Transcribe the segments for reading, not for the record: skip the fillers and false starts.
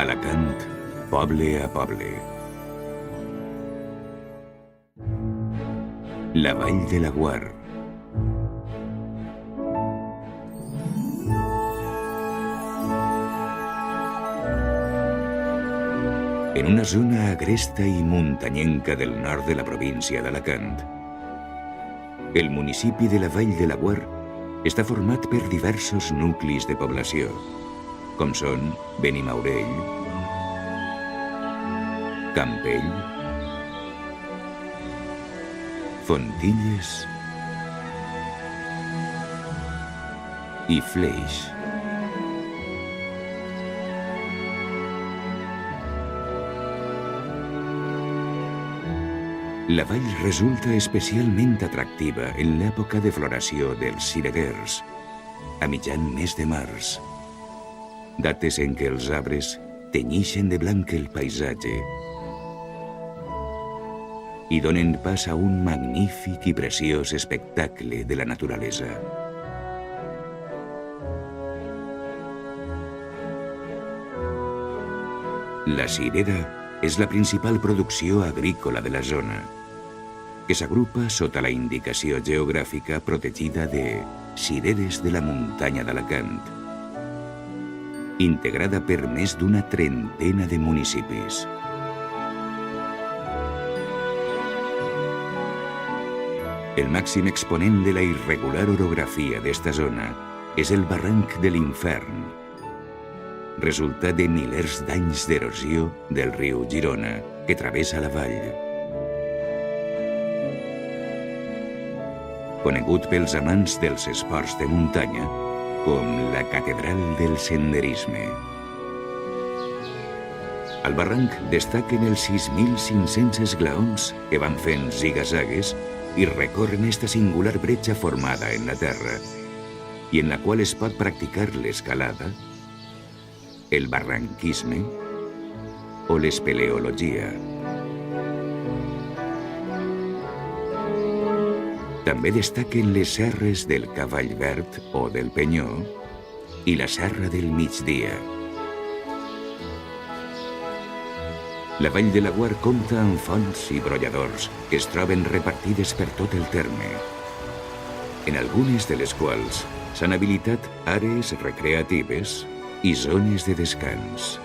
Alacant, poble a poble. La Vall de Laguar. En una zona agresta i muntanyenca del nord de la província d'Alacant, el municipi de la Vall de Laguar està format per diversos nuclis de població, com són Benimaurell, Campell, Fontilles i Fleix. La vall resulta especialment atractiva en l'època de floració dels cireers, a mitjan mes de març, dates en què els arbres tenyixen de blanc el paisatge i donen pas a un magnífic i preciós espectacle de la naturalesa. La cirera és la principal producció agrícola de la zona, que s'agrupa sota la indicació geogràfica protegida de Cireres de la Muntanya d'Alacant, integrada per més d'una trentena de municipis. El màxim exponent de la irregular orografia d'esta zona és el barranc de l'Infern, resultat de milers d'anys d'erosió del riu Girona que travessa la vall. Conegut pels amants dels esports de muntanya com la catedral del senderisme. Al barranc destaquen els 6.500 esglaons que van fent ziga-zagues i recorren esta singular bretxa formada en la terra i en la qual es pot practicar l'escalada, el barranquisme o l'espeleologia. També destaquen les serres del Cavall Verd o del Penyó i la Serra del Migdia. La Vall de Laguar compta amb fonts i brolladors que es troben repartides per tot el terme, en algunes de les quals s'han habilitat àrees recreatives i zones de descans.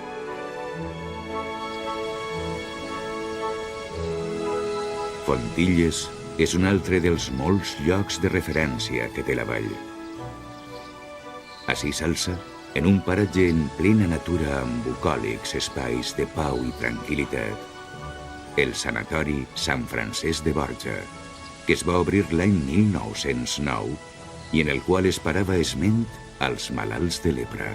Fontilles és un altre dels molts llocs de referència que té la vall. Ací s'alça, en un paratge en plena natura amb bucòlics espais de pau i tranquil·litat, el Sanatori Sant Francesc de Borja, que es va obrir l'any 1909 i en el qual es parava esment als malalts de lepra.